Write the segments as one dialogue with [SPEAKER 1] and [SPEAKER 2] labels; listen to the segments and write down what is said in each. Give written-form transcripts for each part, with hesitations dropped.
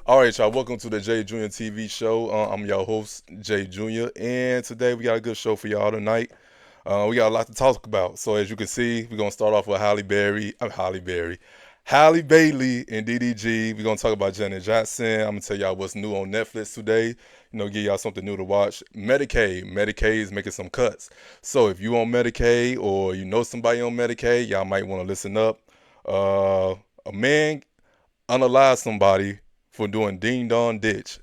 [SPEAKER 1] All right, y'all. Welcome to the Jay Jr. TV show. I'm your host, Jay Jr. And today we got a good show for y'all tonight. We got a lot to talk about. So as you can see, we're gonna start off with Halle Bailey and DDG. We're gonna talk about Janet Jackson. I'm gonna tell y'all what's new on Netflix today. Give y'all something new to watch. Medicaid is making some cuts. So if you on Medicaid or you know somebody on Medicaid, y'all might want to listen up. A man unalive somebody for doing ding dong ditch.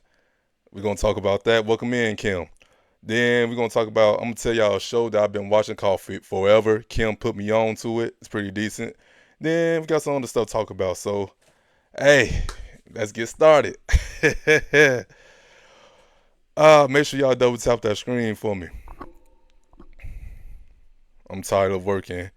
[SPEAKER 1] We're gonna talk about that. Welcome in, Kim. Then we're gonna talk about. I'm gonna tell y'all a show that I've been watching called Forever. Kim put me on to it. It's pretty decent. Then we got some other stuff to talk about. So hey, let's get started. Make sure y'all double tap that screen for me. I'm tired of working.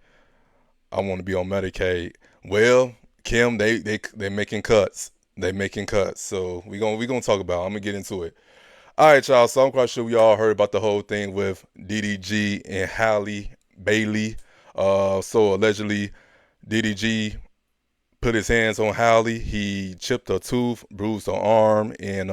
[SPEAKER 1] I want to be on Medicaid. Well, Kim, they making cuts. They making cuts. So we gonna talk about it. I'm gonna get into it. All right, y'all. So I'm quite sure we all heard about the whole thing with DDG and Halle Bailey. So allegedly, DDG put his hands on Halle. He chipped her tooth, bruised her arm, and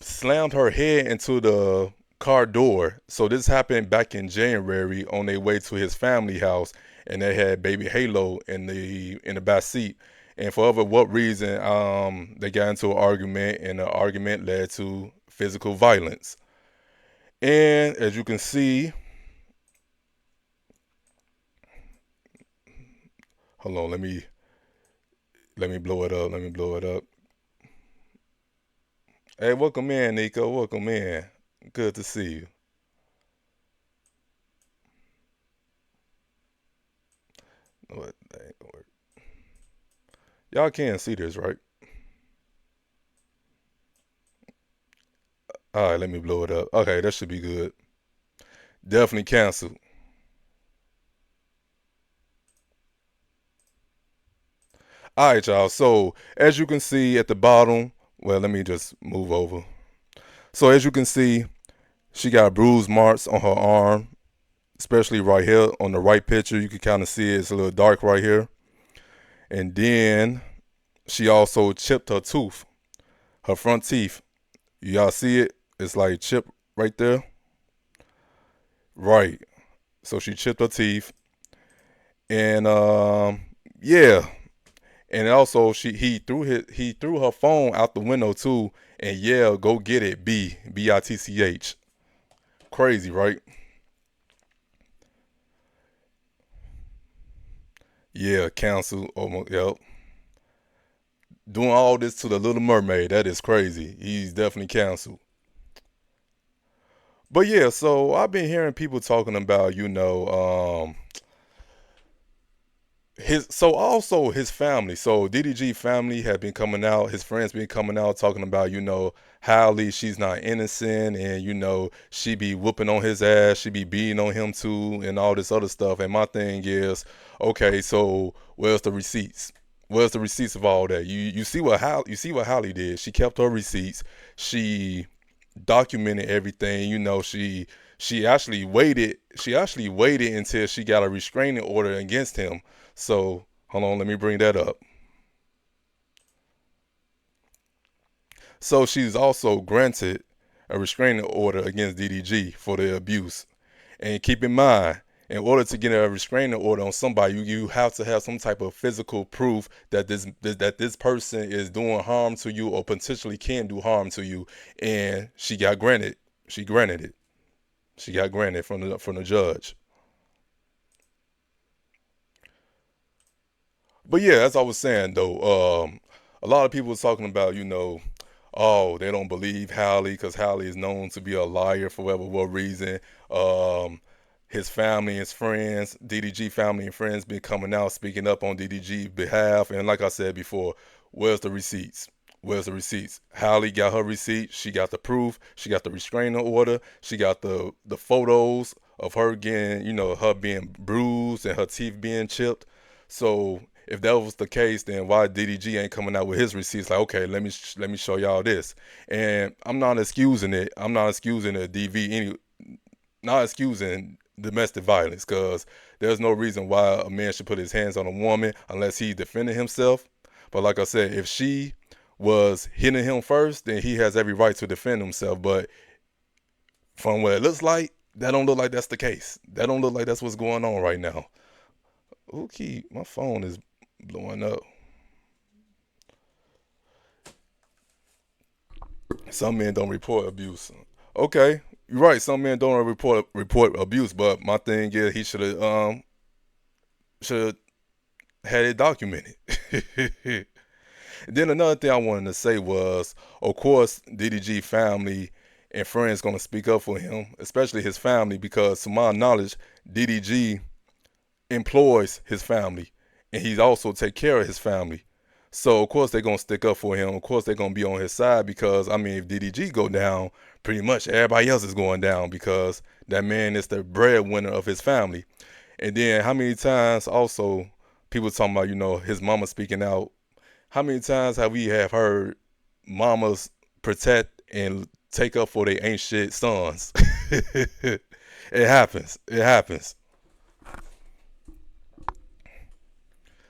[SPEAKER 1] slammed her head into the car door. So this happened back in January on their way to his family house, and they had baby Halo in the back seat. And for what reason, they got into an argument, and the argument led to physical violence. And as you can see, hold on, let me blow it up. Let me blow it up. Hey, welcome in, Nico. Welcome in. Good to see you. What? That ain't gonna work. Y'all can see this, right? All right, let me blow it up. Okay, that should be good. Definitely canceled. All right, y'all. So as you can see at the bottom, well, let me just move over. So as you can see, she got bruise marks on her arm, especially right here on the right picture. You can kind of see it's a little dark right here. And then she also chipped her tooth, her front teeth. Y'all see it? It's like chipped right there. Right. So she chipped her teeth, and yeah, and also he threw her phone out the window too, and yeah, go get it, bitch. Crazy, right? Yeah, cancel. Almost, yep. Doing all this to the Little Mermaid, that is crazy. He's definitely canceled. But yeah, so I've been hearing people talking about, his family. So DDG family had been coming out, his friends been coming out talking about, Halle, she's not innocent, and she be whooping on his ass, she be beating on him too, and all this other stuff. And my thing is, okay, so where's the receipts? Where's the receipts of all that? You see what Halle did. She kept her receipts. She documented everything. She actually waited until she got a restraining order against him. So hold on, let me bring that up. So she's also granted a restraining order against DDG for the abuse. And keep in mind, in order to get a restraining order on somebody, you have to have some type of physical proof that this person is doing harm to you or potentially can do harm to you. And she got granted. She granted it. She got granted from the judge. But yeah, as I was saying though, a lot of people was talking about, oh, they don't believe Halle because Halle is known to be a liar for what reason. Um, his family, his friends, DDG family and friends been coming out speaking up on DDG behalf. And like I said before, where's the receipts? Where's the receipts? Halle got her receipts. She got the proof. She got the restraining order. She got the photos of her getting, her being bruised and her teeth being chipped. So if that was the case, then why DDG ain't coming out with his receipts? Like, okay, let me show y'all this. And I'm not excusing it. I'm not excusing the DV any, not excusing domestic violence, because there's no reason why a man should put his hands on a woman unless he's defending himself. But like I said, if she was hitting him first, then he has every right to defend himself. But from what it looks like, that don't look like that's the case. That don't look like that's what's going on right now. Okay, my phone is blowing up. Some men don't report abuse. Okay, you're right. Some men don't report abuse, but my thing is he should have had it documented. Then another thing I wanted to say was, of course, DDG family and friends gonna speak up for him, especially his family, because to my knowledge, DDG employs his family, and he also take care of his family. So of course they're gonna stick up for him. Of course they're gonna be on his side because I mean if DDG go down, pretty much everybody else is going down because that man is the breadwinner of his family. And then how many times also people talking about his mama speaking out. How many times have we have heard mamas protect and take up for their ain't shit sons? It happens. It happens.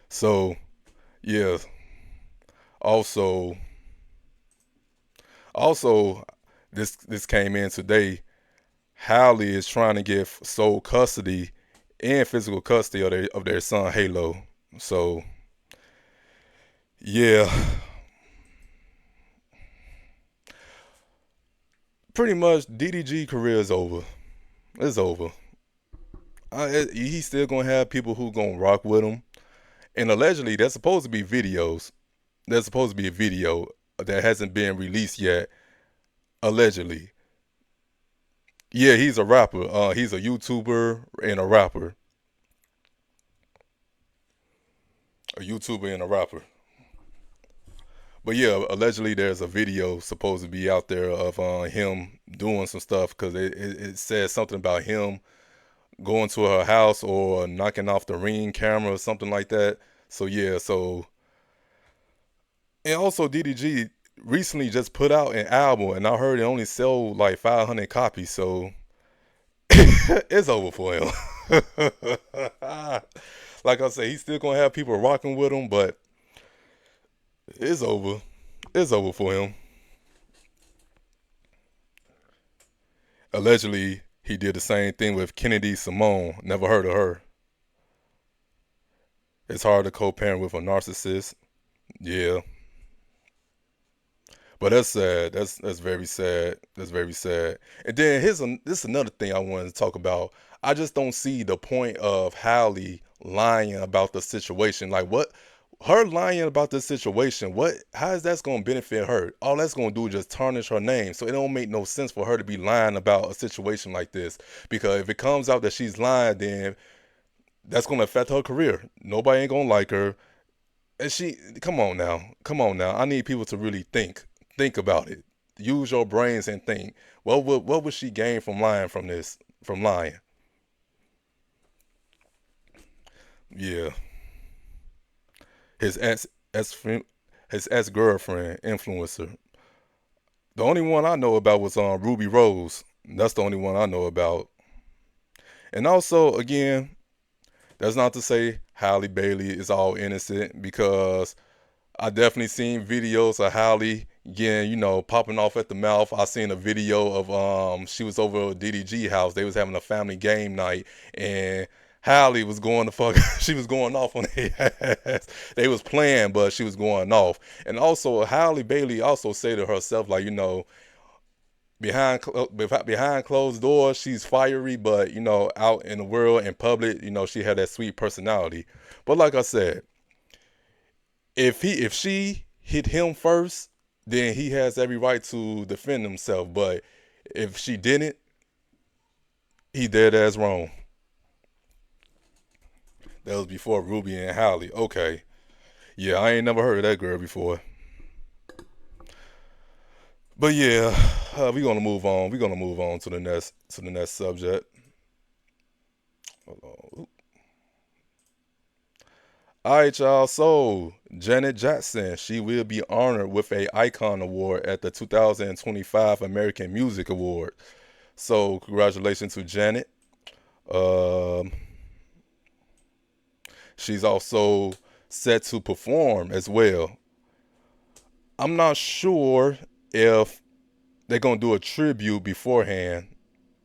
[SPEAKER 1] So yeah. Also, also, this came in today. Halle is trying to get sole custody and physical custody of their son Halo. So yeah, pretty much DDG career is over. It's over. He's still gonna have people who gonna rock with him, and allegedly there's supposed to be videos. There's supposed to be a video that hasn't been released yet. Allegedly, yeah, he's a rapper. He's a YouTuber and a rapper. A YouTuber and a rapper. But yeah, allegedly there's a video supposed to be out there of him doing some stuff because it says something about him going to her house or knocking off the Ring camera or something like that. So yeah, and also DDG recently just put out an album and I heard it only sold like 500 copies. So it's over for him. Like I said, he's still gonna have people rocking with him, but it's over. It's over for him. Allegedly, he did the same thing with Kennedy Simone. Never heard of her. It's hard to co-parent with a narcissist. Yeah, but that's sad. That's very sad. That's very sad. And then this is another thing I wanted to talk about. I just don't see the point of Halle lying about the situation. Like what her lying about this situation, how is that gonna benefit her? All that's gonna do is just tarnish her name. So it don't make no sense for her to be lying about a situation like this. Because if it comes out that she's lying, then that's gonna affect her career. Nobody ain't gonna like her. And come on now, come on now. I need people to really think about it. Use your brains and think. What would she gain from lying from this? From lying? Yeah, his his ex girlfriend influencer. The only one I know about was Ruby Rose. That's the only one I know about. And also, again, that's not to say Halle Bailey is all innocent because I definitely seen videos of Halle getting, popping off at the mouth. I seen a video of she was over at DDG house. They was having a family game night and Halle was going to fuck she was going off on their ass. They was playing, but she was going off. And also Halle Bailey also said to herself, like, behind closed doors, she's fiery, but out in the world in public, she had that sweet personality. But like I said, if she hit him first, then he has every right to defend himself. But if she didn't, he dead ass wrong. That was before Ruby and Halle. Okay, yeah, I ain't never heard of that girl before. But yeah, we gonna move on. We gonna move on to the next subject. Hold on. All right, y'all. So Janet Jackson, she will be honored with a Icon Award at the 2025 American Music Award. So congratulations to Janet. Um, she's also set to perform as well. I'm not sure if they're gonna do a tribute beforehand.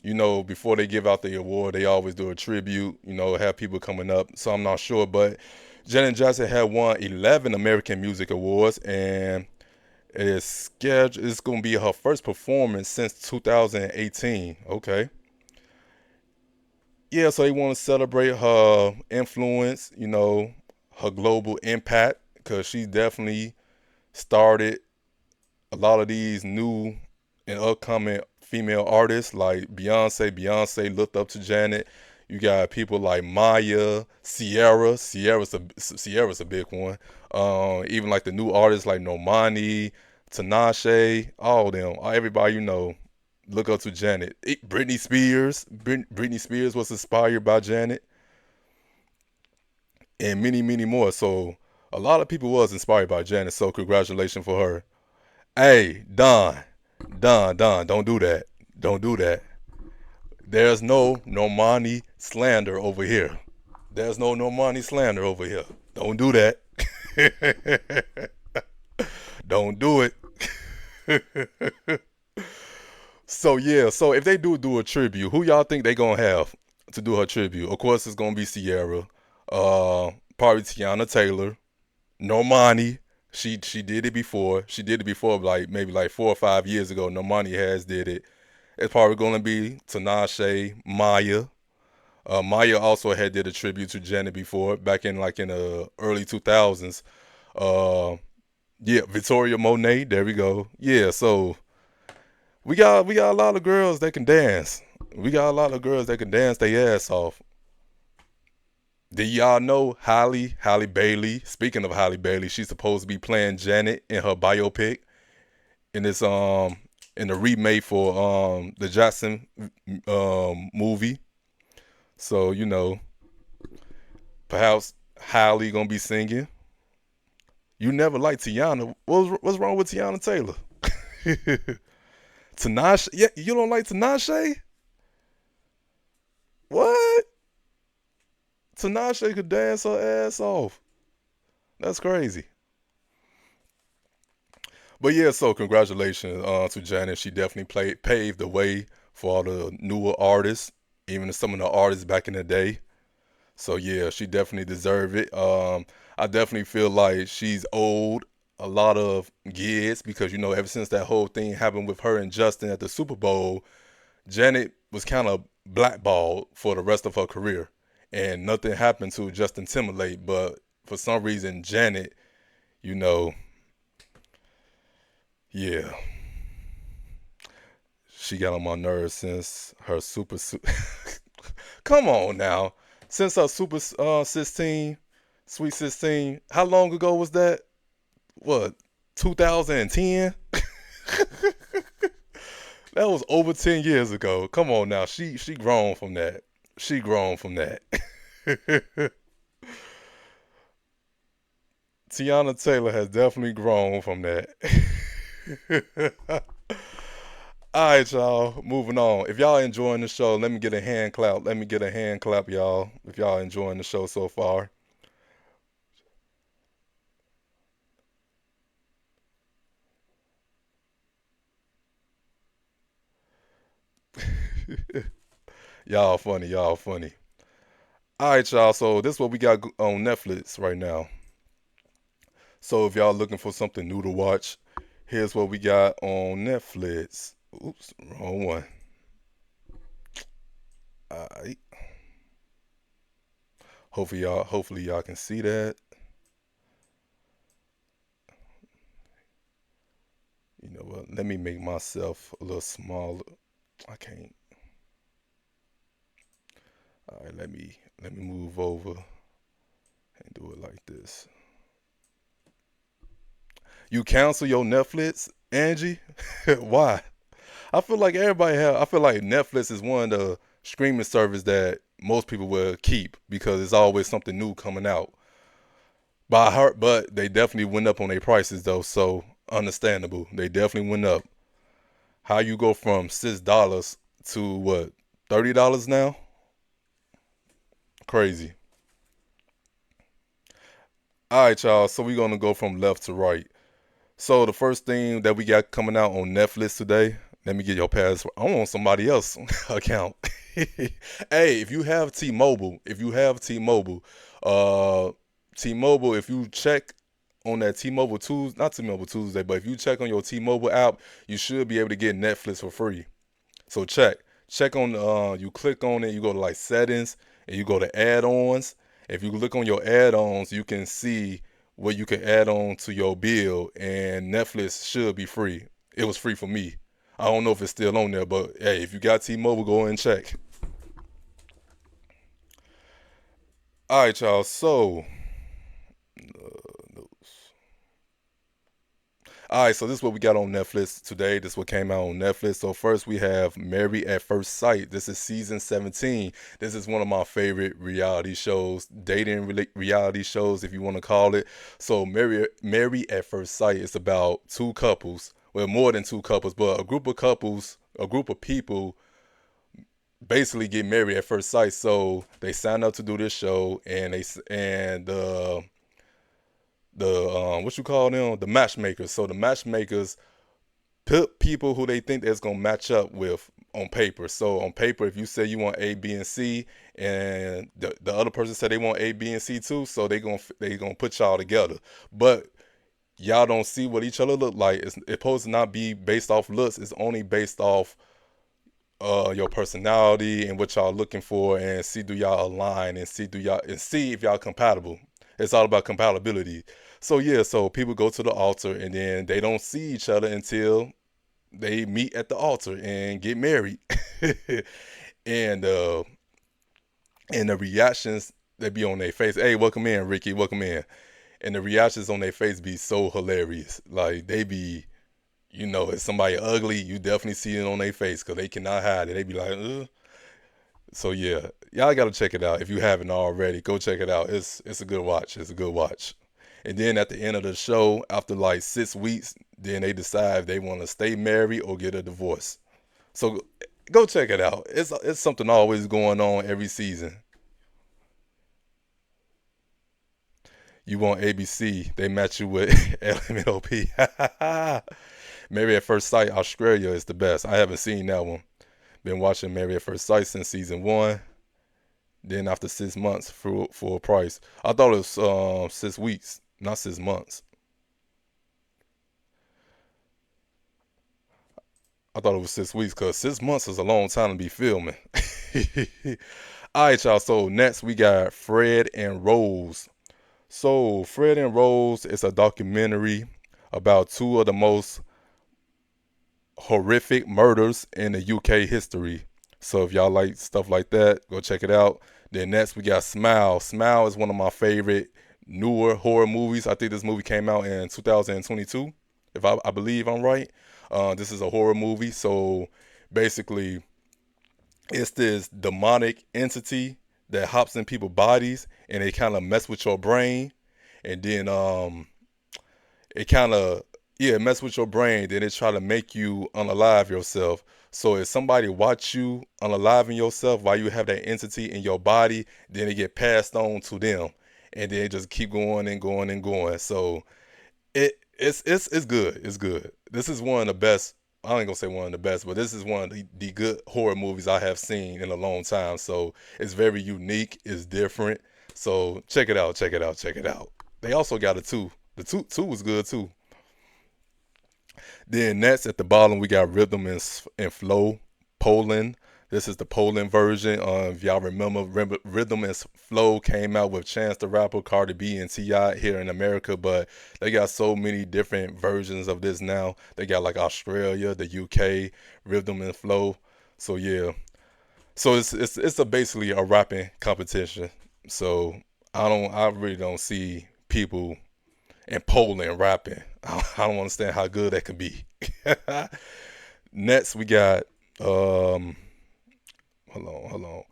[SPEAKER 1] You know, before they give out the award, they always do a tribute. You know, have people coming up. So I'm not sure, but Janet Jackson had won 11 American Music Awards, and it's scheduled. It's gonna be her first performance since 2018. Okay, yeah. So they want to celebrate her influence. You know, her global impact, because she definitely started a lot of these new and upcoming female artists like Beyonce. Beyonce looked up to Janet. You got people like Maya, Sierra. Sierra's a big one. Even like the new artists like Normani, Tinashe, all of them. Everybody you know look up to Janet. Britney Spears. Britney Spears was inspired by Janet, and many, many more. So a lot of people was inspired by Janet. So congratulations for her. Hey, Don, don't do that. Don't do that. There's no Normani slander over here. There's no Normani slander over here. Don't do that. Don't do it. So yeah, so if they do a tribute, who y'all think they gonna have to do her tribute? Of course, it's gonna be Sierra, probably Tiana Taylor, Normani. She did it before. She did it before, like maybe like 4 or 5 years ago. Normani has did it. It's probably going to be Tinashe, Maya. Maya also had did a tribute to Janet before, back in like in the early 2000s. Uh, yeah, Victoria Monet. There we go. Yeah, so we got a lot of girls that can dance. We got a lot of girls that can dance their ass off. Did y'all know Halle Bailey? Speaking of Halle Bailey, she's supposed to be playing Janet in her biopic in this in the remake for the Jackson movie. So you know, perhaps Halle gonna be singing. You never liked Tiana. What's wrong with Tiana Taylor? Tinashe? Yeah, you don't like Tinashe? What? Tinashe could dance her ass off. That's crazy. But yeah, so congratulations to Janet. She definitely paved the way for all the newer artists, even some of the artists back in the day. So yeah, she definitely deserve it. I definitely feel like she's owed a lot of gigs because you know ever since that whole thing happened with her and Justin at the Super Bowl, Janet was kind of blackballed for the rest of her career, and nothing happened to Justin Timberlake. But for some reason, Janet, you know, yeah, she got on my nerves since her Come on now, since her Super 16, Sweet 16. How long ago was that? What, 2010? That was over 10 years ago. Come on now. She grown from that. She grown from that. Tiana Taylor has definitely grown from that. All right, y'all. Moving on. If y'all enjoying the show, let me get a hand clap. Let me get a hand clap, y'all. If y'all enjoying the show so far. Y'all funny. Y'all funny. All right, y'all. So this is what we got on Netflix right now. So if y'all looking for something new to watch, here's what we got on Netflix. Oops, wrong one. Alright. Hopefully y'all can see that. You know what? Let me make myself a little smaller. I can't. Alright, let me move over and do it like this. You cancel your Netflix, Angie? Why? I feel like Netflix is one of the streaming service that most people will keep because there's always something new coming out. But they definitely went up on their prices though, so understandable. They definitely went up. How you go from $6 to what, $30 now? Crazy. All right, y'all. So we're gonna go from left to right. So the first thing that we got coming out on Netflix today. Let me get your password. I want somebody else account. Hey, uh, T-Mobile, if you check on that T-Mobile Tuesday, not T-Mobile Tuesday, but if you check on your T-Mobile app, you should be able to get Netflix for free. So check on you click on it, you go to like settings and you go to add-ons. If you look on your add-ons, you can see what you can add on to your bill, and Netflix should be free. It was free for me. I don't know if it's still on there, but hey, if you got T-Mobile, go and check. All right, y'all. So all right, so this is what we got on Netflix today. This is what came out on Netflix. So first we have Married at First Sight. This is season 17. This is one of my favorite reality shows, reality shows, if you want to call it. So Married at First Sight is about two couples, well, more than two couples, but a group of couples, a group of people basically get married at first sight. So they sign up to do this show, and the what you call them, the matchmakers. So the matchmakers put people who they think that's gonna match up with on paper. So on paper, if you say you want A, B, and C, and the other person said they want A, B, and C too, so they gonna put y'all together. But y'all don't see what each other look like. It's supposed to not be based off looks. It's only based off your personality and what y'all looking for, and see do y'all align, and see if y'all compatible. It's all about compatibility. So yeah, so people go to the altar and then they don't see each other until they meet at the altar and get married. and uh and the reactions that be on their face. Hey, welcome in, Ricky, welcome in. And the reactions on their face be so hilarious. Like they be, if somebody ugly, you definitely see it on their face because they cannot hide it. They be like, ugh. So yeah, y'all gotta check it out if you haven't already. Go check it out. It's a good watch. It's a good watch. And then at the end of the show, after like 6 weeks, then they decide if they want to stay married or get a divorce. So go check it out. It's something always going on every season. You want ABC, they match you with LMNOP. Married at First Sight Australia is the best. I haven't seen that one. Been watching Married at First Sight since season one. Then after 6 months for a price. I thought it was 6 weeks, not 6 months. I thought it was 6 weeks because 6 months is a long time to be filming. All right, y'all. So next we got Fred and Rose. So Fred and Rose is a documentary about two of the most horrific murders in the UK history. So if y'all like stuff like that, go check it out. Then next we got Smile. Smile is one of my favorite newer horror movies. I think this movie came out in 2022, if I believe I'm right. This is a horror movie. So basically, it's this demonic entity that hops in people's bodies and they kind of mess with your brain, and then it kind of, yeah, mess with your brain, then it try to make you unalive yourself. So if somebody watch you unaliving yourself while you have that entity in your body, then it get passed on to them, and then it just keep going and going and going. So it's good. It's good. This is one of the best. I ain't gonna say one of the best, but this is one of the good horror movies I have seen in a long time. So it's very unique. It's different. So check it out. Check it out. Check it out. They also got a two. The two was good too. Then next at the bottom we got Rhythm and Flow, Poland. This is the Poland version. If y'all remember, Rhythm and Flow came out with Chance the Rapper, Cardi B, and T.I. here in America, but they got so many different versions of this now. They got like Australia, the UK, Rhythm and Flow. So yeah, so it's basically a rapping competition. So I really don't see people in Poland rapping. I don't understand how good that could be. Next we got hold on.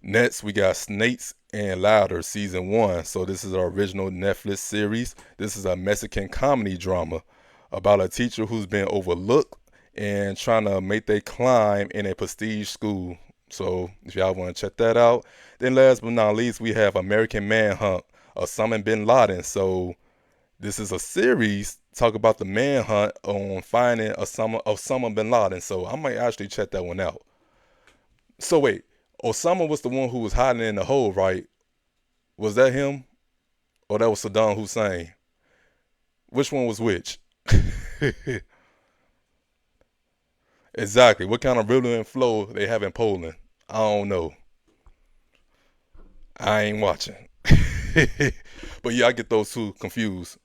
[SPEAKER 1] Next we got Snakes and Louder season one. So this is our original Netflix series. This is a Mexican comedy drama about a teacher who's been overlooked and trying to make their climb in a prestige school. So if y'all want to check that out. Then last but not least, we have American Manhunt, Osama bin Laden. So this is a series talk about the manhunt on finding Osama bin Laden. So I might actually check that one out. So wait, Osama was the one who was hiding in the hole, right? Was that him? Or that was Saddam Hussein? Which one was which? Exactly. What kind of rhythm and flow they have in Poland? I don't know. I ain't watching. But yeah, I get those two confused.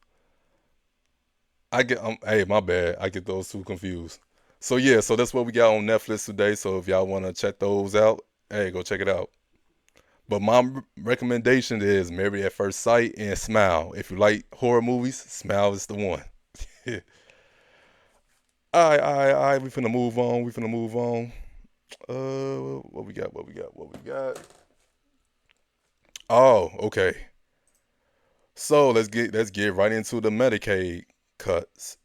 [SPEAKER 1] Hey, my bad. I get those two confused. So yeah, so that's what we got on Netflix today. So if y'all want to check those out, hey, go check it out. But my recommendation is Married at First Sight and Smile. If you like horror movies, Smile is the one. All right. We finna move on. We finna move on. What we got? What we got? What we got? Oh, okay. So let's get right into the Medicaid cuts.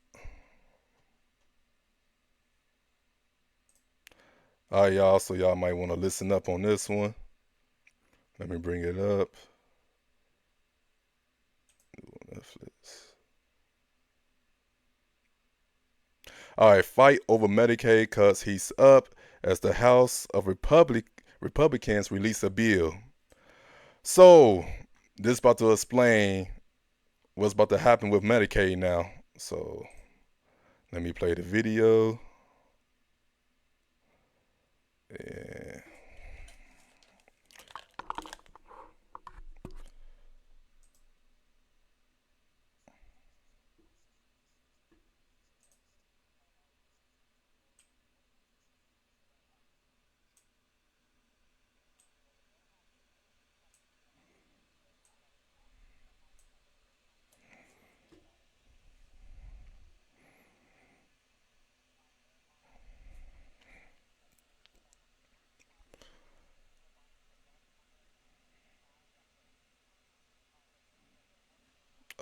[SPEAKER 1] All right, y'all. So y'all might want to listen up on this one. Let me bring it up. Netflix. All right, fight over Medicaid cuts heats up as the House of Republicans release a bill. So this about to explain what's about to happen with Medicaid now. So let me play the video. And,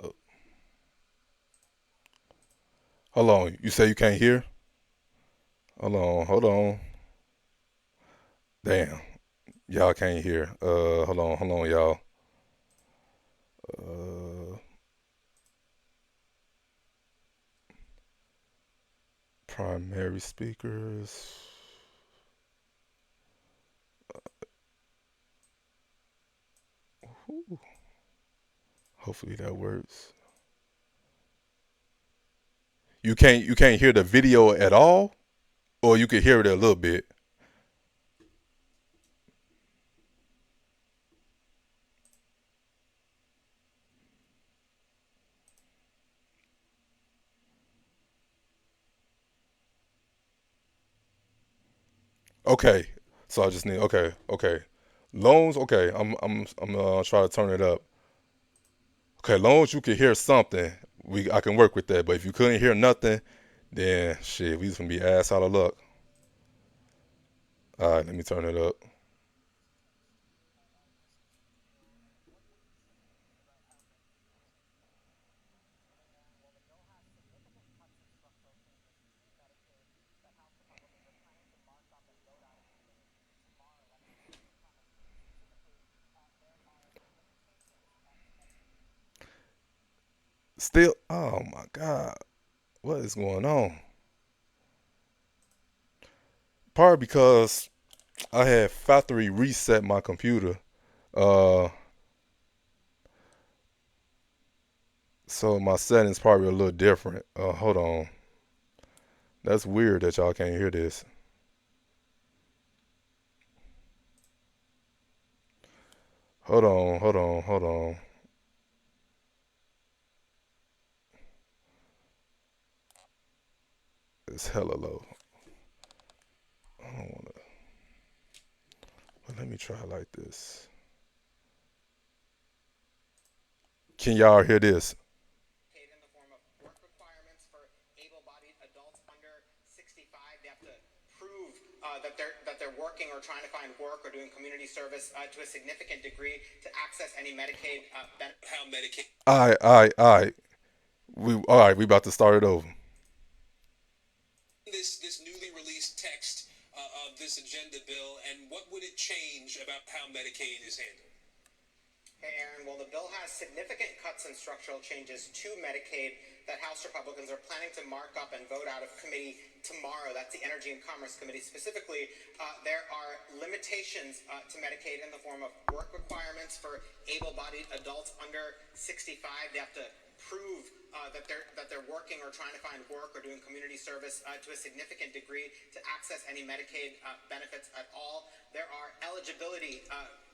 [SPEAKER 1] oh, hold on. You say you can't hear? Hold on. Hold on. Damn. Y'all can't hear. Hold on. Hold on, y'all. Uh, primary speakers. Ooh, hopefully that works. You can't hear the video at all, or you could hear it a little bit. Okay. So I just need. Okay. Loans. Okay. I'm try to turn it up. Okay. Loans you can hear something. I can work with that. But if you couldn't hear nothing, then shit, we just gonna be ass out of luck. All right. Let me turn it up. Still. Oh my God. What is going on? Part because I had factory reset my computer. Uh, so my settings probably a little different. Hold on. That's weird that y'all can't hear this. Hold on. It's hella low. I don't wanna. But let me try like this. Can y'all hear this? That they're working or trying to find work or doing community service to a significant degree to access any Medicaid benefits. How Medicaid? All right. We about to start it over.
[SPEAKER 2] this agenda bill, and what would it change about how Medicaid is handled?
[SPEAKER 3] Hey, Aaron. Well, the bill has significant cuts and structural changes to Medicaid that House Republicans are planning to mark up and vote out of committee tomorrow. That's the Energy and Commerce Committee. Specifically, there are limitations to Medicaid in the form of work requirements for able-bodied adults under 65. They have to prove that they're working or trying to find work or doing community service to a significant degree to access any Medicaid benefits at all. There are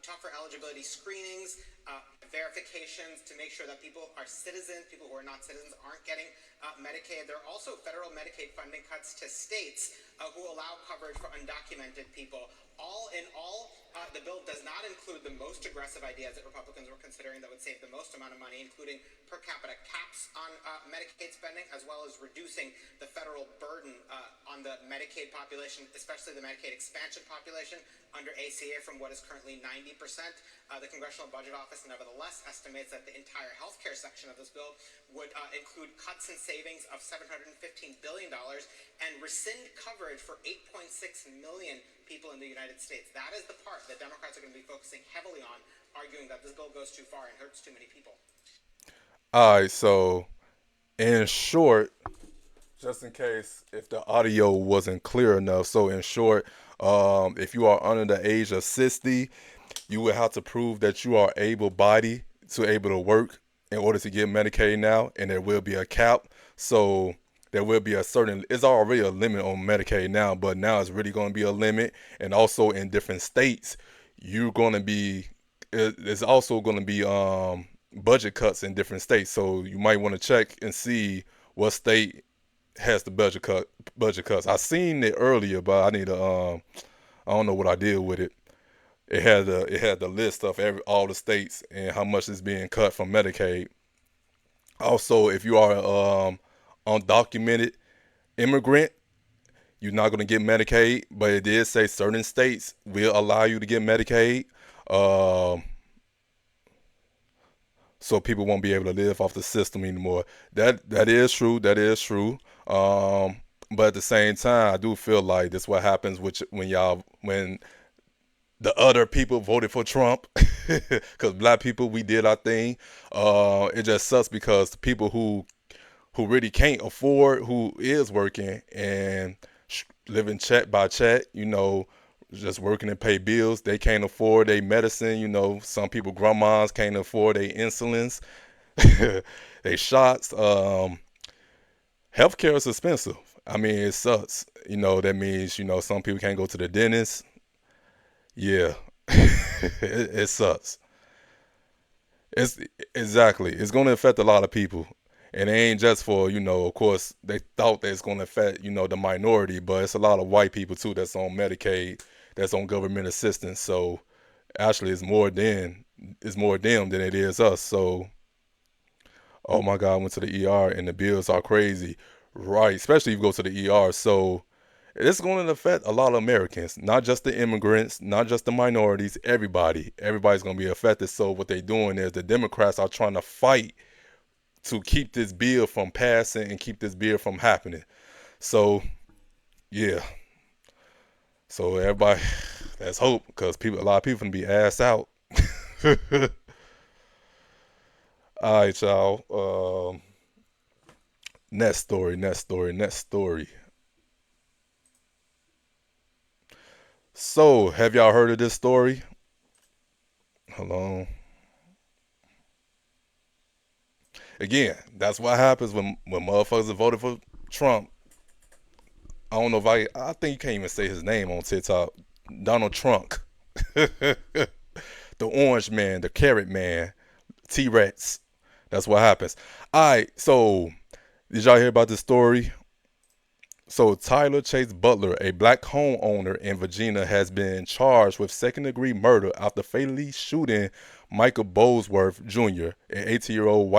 [SPEAKER 3] tougher eligibility screenings, verifications to make sure that people are citizens. People who are not citizens aren't getting Medicaid. There are also federal Medicaid funding cuts to states who allow coverage for undocumented people. All in all, the bill does not include the most aggressive ideas that Republicans were considering that would save the most amount of money, including per capita caps on Medicaid spending, as well as reducing the federal burden on the Medicaid population, especially the Medicaid expansion population under ACA from what is currently 90%. The Congressional Budget Office nevertheless estimates that the entire healthcare section of this bill would include cuts and savings of $715 billion and rescind coverage for 8.6 million people in the United States. That is the part that Democrats are going to be focusing heavily on, arguing that this bill goes too far and hurts too many people.
[SPEAKER 1] All right, so in short, just in case if the audio wasn't clear enough, so in short, if you are under the age of 60, you will have to prove that you are able-bodied to able to work in order to get Medicaid now, and there will be a cap. So there will be it's already a limit on Medicaid now, but now it's really going to be a limit. And also in different states, it's also going to be budget cuts in different states. So you might want to check and see what state has the budget cuts. I seen it earlier, but I don't know what I did with it. It had the list of all the states and how much is being cut from Medicaid. Also, if you are undocumented immigrant, you're not going to get Medicaid, but it did say certain states will allow you to get Medicaid. Um, so people won't be able to live off the system anymore. That is true. That is true. But at the same time, I do feel like this what happens when the other people voted for Trump, because black people, we did our thing. It just sucks because the people who really can't afford, who is working and living check by check, just working to pay bills, they can't afford their medicine. Some people, grandmas, can't afford their insulins, they shots. Healthcare is expensive. I mean, it sucks. That means, some people can't go to the dentist. Yeah, it sucks. It's exactly. It's going to affect a lot of people, and it ain't just for Of course, they thought that it's going to affect the minority, but it's a lot of white people too that's on Medicaid, that's on government assistance. So actually, it's more them than it is us. So, oh my God, I went to the ER and the bills are crazy, right? Especially if you go to the ER. So it's going to affect a lot of Americans, not just the immigrants, not just the minorities, everybody. Everybody's going to be affected. So what they're doing is the Democrats are trying to fight to keep this bill from passing and keep this bill from happening. So yeah. So everybody, let's hope, because a lot of people can be ass out. All right, y'all. Next story. Next story. Next story. So, have y'all heard of this story? Hold on. Again, that's what happens when motherfuckers voted for Trump. I don't know if I think you can't even say his name on TikTok. Donald Trump. The orange man, the carrot man, T-Rex. That's what happens. Alright, so did y'all hear about this story? So Tyler Chase Butler, a black homeowner in Virginia, has been charged with second-degree murder after fatally shooting Michael Bosworth Jr., an 18-year-old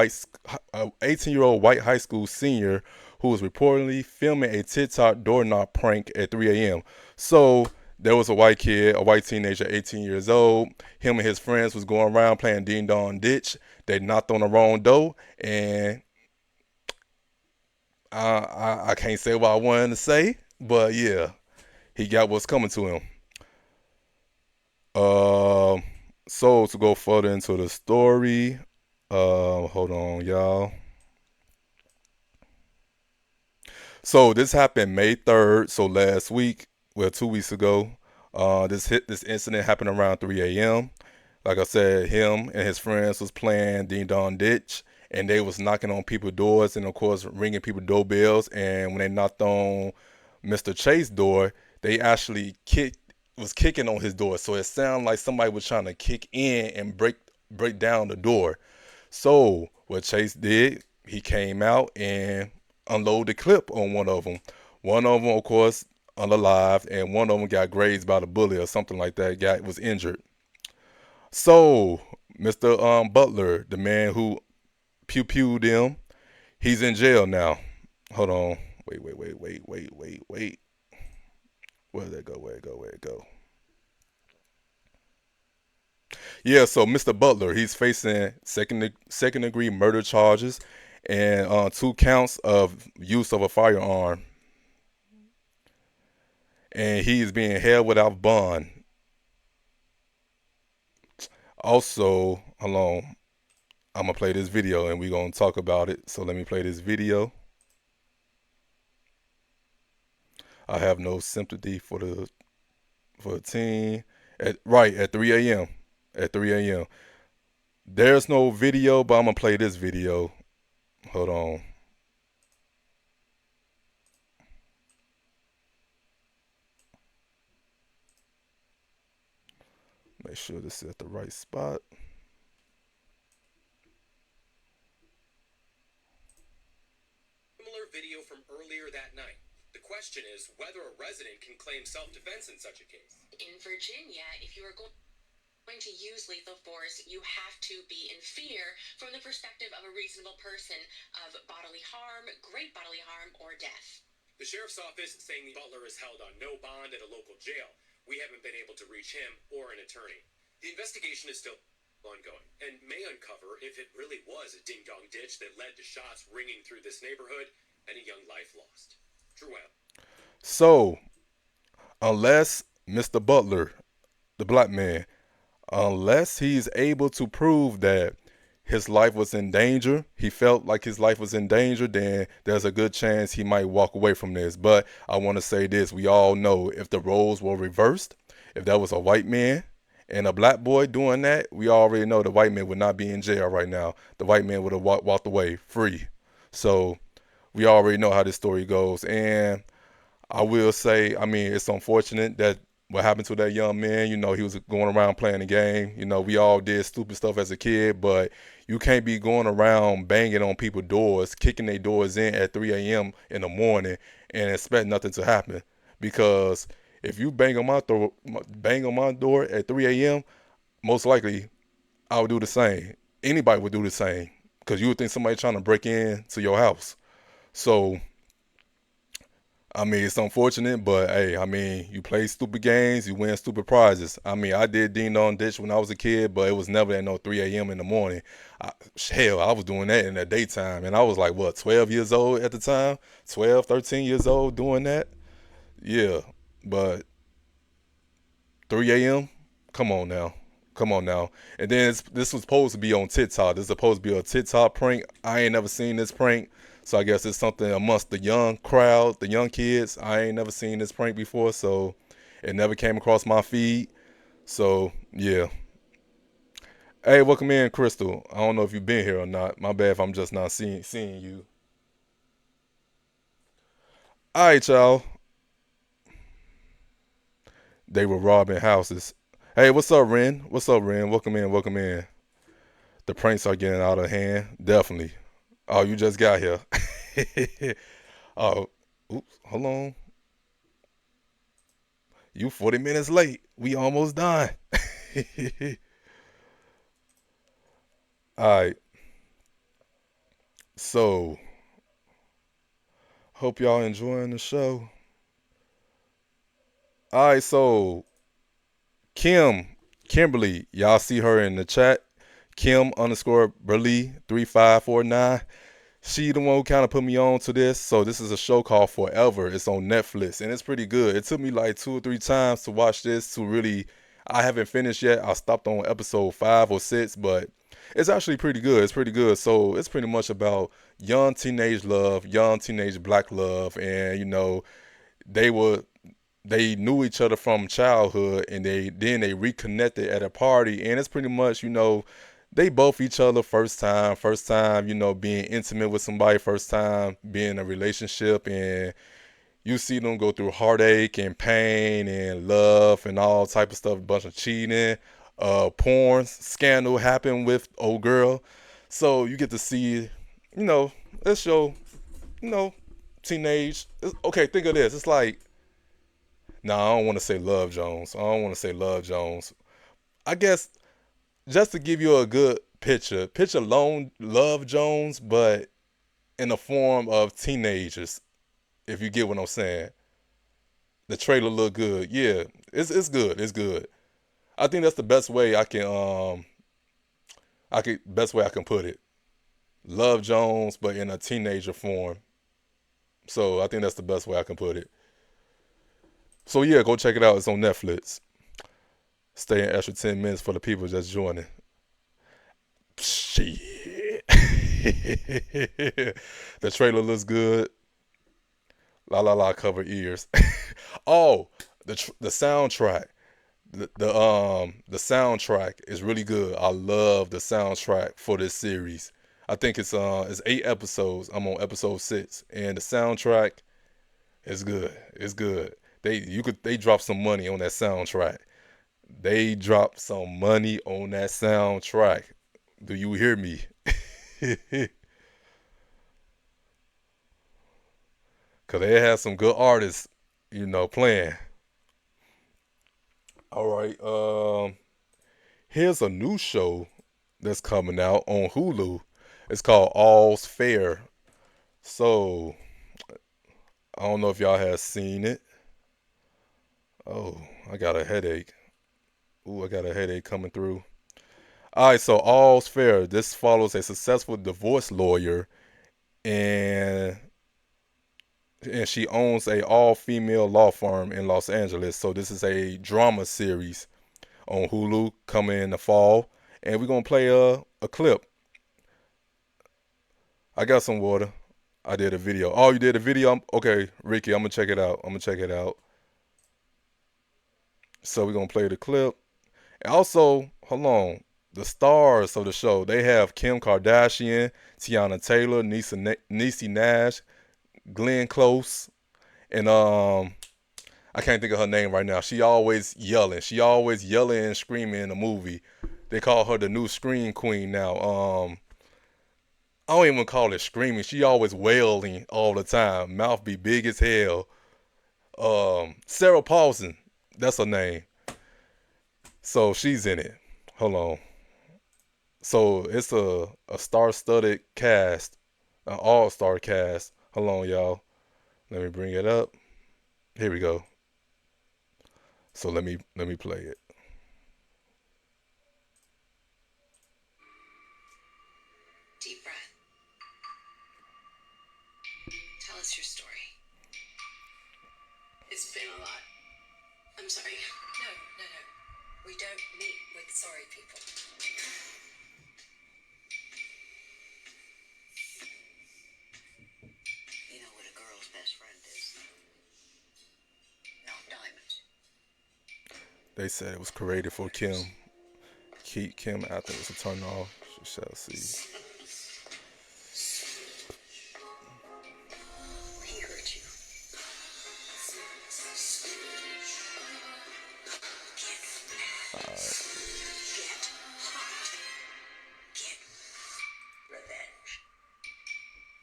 [SPEAKER 1] white high school senior who was reportedly filming a TikTok doorknob prank at 3 a.m. So there was a white kid, a white teenager, 18 years old. Him and his friends was going around playing Ding Dong Ditch. They knocked on the wrong door, and I can't say what I wanted to say, but yeah, he got what's coming to him. Um, so to go further into the story, hold on, y'all. So this happened May 3rd, so last week, well, 2 weeks ago. This incident happened around 3 a.m. Like I said, him and his friends was playing Ding Dong Ditch, and they was knocking on people's doors and of course ringing people doorbells. And when they knocked on Mr. Chase's door, they actually was kicking on his door. So it sounded like somebody was trying to kick in and break down the door. So what Chase did, he came out and unloaded the clip on one of them. One of them, of course, unalived, and one of them got grazed by the bullet or something like that. Was injured. So Mr. Butler, the man who pew-pewed him, he's in jail now. Hold on. Wait. Where'd that go? Where'd it go? Yeah, so Mr. Butler, he's facing second degree murder charges and 2 counts of use of a firearm, and he is being held without bond. Also, hold on, I'm gonna play this video and we're gonna talk about it. So let me play this video. I have no sympathy for the team. At 3 a.m. At 3 a.m. There's no video, but I'm gonna play this video. Hold on. Make sure this is at the right spot.
[SPEAKER 2] Similar video from earlier that night. The question is whether a resident can claim self-defense in such a case.
[SPEAKER 4] In Virginia, if you are going to use lethal force, you have to be in fear from the perspective of a reasonable person of bodily harm, great bodily harm, or death.
[SPEAKER 2] The sheriff's office saying Butler is held on no bond at a local jail. We haven't been able to reach him or an attorney. The investigation is still ongoing and may uncover if it really was a ding-dong ditch that led to shots ringing through this neighborhood and a young life lost. Drew.
[SPEAKER 1] So, unless Mr. Butler, the black man, unless he's able to prove that his life was in danger, he felt like his life was in danger, then there's a good chance he might walk away from this. But I want to say this, we all know if the roles were reversed, if that was a white man and a black boy doing that, we already know the white man would not be in jail right now. The white man would have walked away free. So we already know how this story goes. And I will say, I mean, it's unfortunate that what happened to that young man. He was going around playing the game. We all did stupid stuff as a kid, but you can't be going around banging on people's doors, kicking their doors in at 3 a.m. in the morning and expect nothing to happen. Because if you bang on my door at 3 a.m., most likely I would do the same. Anybody would do the same because you would think somebody trying to break into your house. So I mean, it's unfortunate, but hey, I mean, you play stupid games, you win stupid prizes. I mean, I did Ding Dong Ditch when I was a kid, but it was never at no 3 a.m. in the morning. Hell, I was doing that in the daytime, and I was like, what, 12 years old at the time? 12, 13 years old doing that? Yeah, but 3 a.m.? Come on now. Come on now. And then this was supposed to be on TikTok. This is supposed to be a TikTok prank. I ain't never seen this prank. So I guess it's something amongst the young crowd, the young kids. I ain't never seen this prank before, so it never came across my feed. So, yeah. Hey, welcome in, Crystal. I don't know if you've been here or not. My bad if I'm just not seeing you. All right, y'all. They were robbing houses. Hey, what's up, Ren? What's up, Ren? Welcome in, welcome in. The pranks are getting out of hand. Definitely. Oh, you just got here. Oh, oops, hold on. You 40 minutes late. We almost done. All right. So, hope y'all enjoying the show. All right, so Kimberly, y'all see her in the chat. Kim _Burley 3549. She the one who kind of put me on to this. So this is a show called Forever. It's on Netflix and it's pretty good. It took me like 2 or 3 times to watch this to really. I haven't finished yet. I stopped on episode 5 or 6, but it's actually pretty good. It's pretty good. So it's pretty much about young teenage love, young teenage black love, and they were they knew each other from childhood, and they reconnected at a party, and it's pretty much they both each other first time being intimate with somebody, first time being in a relationship, and you see them go through heartache and pain and love and all type of stuff, a bunch of cheating, porn scandal happened with old girl, so you get to see you know this show, you know teenage. Okay, think of this. It's like, no, I don't want to say Love Jones. I don't want to say Love Jones. I guess just to give you a good picture Lone Love Jones, but in the form of teenagers. If you get what I'm saying, the trailer look good. Yeah, it's good. It's good. I think that's the best way I can put it. Love Jones, but in a teenager form. So I think that's the best way I can put it. So yeah, go check it out. It's on Netflix. Stay an extra 10 minutes for the people just joining. Shit. The trailer looks good. La la la, cover ears. Oh, the soundtrack. The soundtrack is really good. I love the soundtrack for this series. I think it's 8 episodes. I'm on episode 6, and the soundtrack is good. It's good. They drop some money on that soundtrack. They drop some money on that soundtrack. Do you hear me? Cause they have some good artists, playing. All right. Here's a new show that's coming out on Hulu. It's called All's Fair. So I don't know if y'all have seen it. Oh, I got a headache. Ooh, I got a headache coming through. All right, so All's Fair. This follows a successful divorce lawyer, and she owns a all-female law firm in Los Angeles. So this is a drama series on Hulu coming in the fall, and we're gonna play a clip. I got some water. I did a video. Oh, you did a video? Okay, Ricky, I'm gonna check it out. I'm gonna check it out. So we're gonna play the clip. And also, hold on. The stars of the show, they have Kim Kardashian, Tiana Taylor, Niecy Nash, Glenn Close, and I can't think of her name right now. She always yelling. She always yelling and screaming in the movie. They call her the new scream queen now. I don't even call it screaming. She always wailing all the time. Mouth be big as hell. Sarah Paulson, that's her name. So she's in it. Hold on. So it's a star-studded cast, an all-star cast. Hold on, y'all. Let me bring it up. Here we go. So let me play it.
[SPEAKER 4] Deep breath. Tell us your story. It's been a lot. I'm sorry. No. We don't meet with sorry people. You know what a girl's best friend is? No, diamonds.
[SPEAKER 1] They said it was created for Kim. Kim after it's a turn off. She shall see.
[SPEAKER 4] He hurt you. Get hot. Get revenge.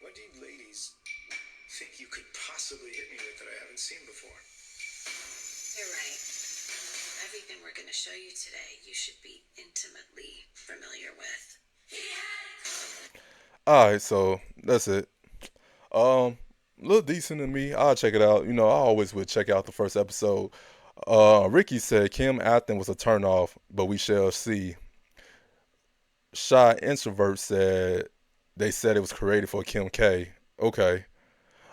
[SPEAKER 2] What do you ladies think you could possibly hit me with that I haven't seen before?
[SPEAKER 4] You're right. Everything we're going to show you today, you should be intimately familiar with.
[SPEAKER 1] All right, so that's it. Look decent to me. I'll check it out. I always would check out the first episode. Ricky said Kim Acton was a turnoff, but we shall see. Shy Introvert said They said it was created for Kim K. Okay.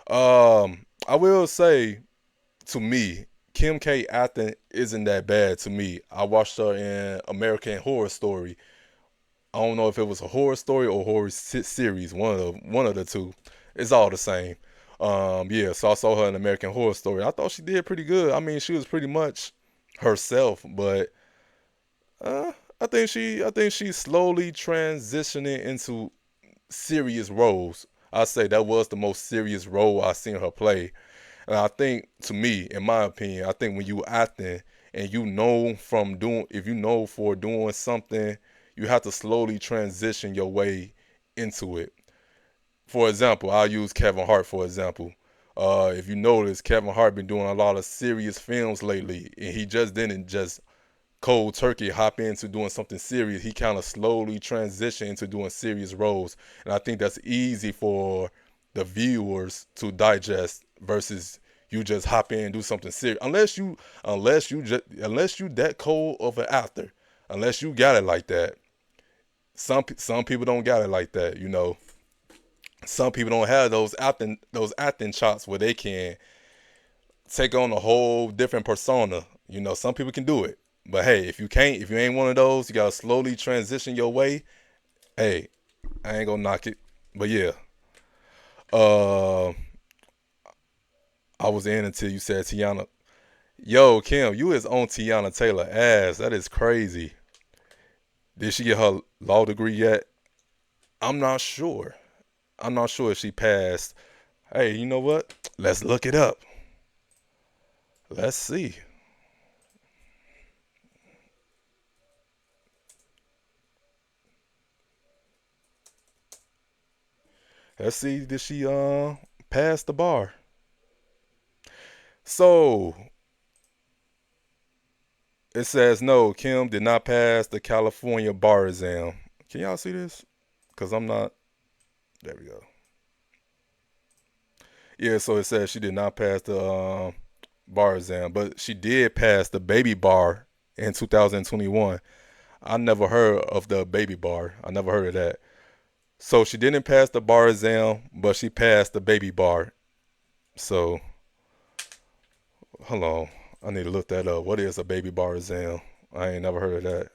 [SPEAKER 1] I will say, to me, Kim K acting isn't that bad to me. I watched her in American Horror Story. I don't know if it was a horror story or horror series. One of the two. It's all the same. Yeah. So I saw her in American Horror Story. I thought she did pretty good. I mean, she was pretty much herself, but uh, I think she's slowly transitioning into serious roles. I say that was the most serious role I seen her play. And I think, to me, in my opinion, I think when you acting and you know from doing, if you know for doing something, you have to slowly transition your way into it. For example, I'll use Kevin Hart for example. If you notice, Kevin Hart been doing a lot of serious films lately, and he just didn't just cold turkey hop into doing something serious. He kind of slowly transitioned into doing serious roles, and I think that's easy for the viewers to digest versus you just hop in and do something serious. Unless you that cold of an actor, unless you got it like that. Some people don't got it like that. Some people don't have those acting chops where they can take on a whole different persona. Some people can do it. But hey, if you can't, if you ain't one of those, you gotta slowly transition your way. Hey, I ain't gonna knock it. But yeah, uh, I was in until you said Tiana. Yo, Kim, you is on Tiana Taylor ass. That is crazy. Did she get her law degree yet? I'm not sure. I'm not sure if she passed. Hey, you know what? Let's look it up. Let's see. Let's see. Did she pass the bar? So it says no, Kim did not pass the California bar exam. Can y'all see this? Cause I'm not. There we go. Yeah, so it says she did not pass the bar exam, but she did pass the baby bar in 2021. I never heard of the baby bar. I never heard of that. So she didn't pass the bar exam, but she passed the baby bar. So hold on, I need to look that up. What is a baby bar exam? I ain't never heard of that.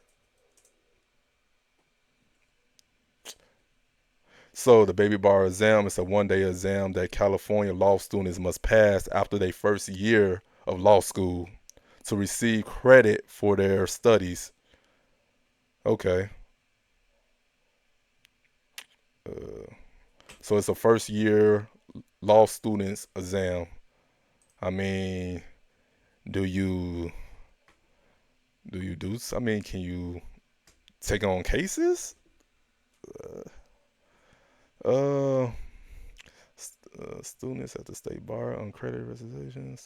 [SPEAKER 1] So the baby bar exam is a one-day exam that California law students must pass after their first year of law school to receive credit for their studies. Okay. Uh, so it's a first year law students exam. I mean, do you I mean, can you take on cases? Uh, Students at the state bar on credit recitation.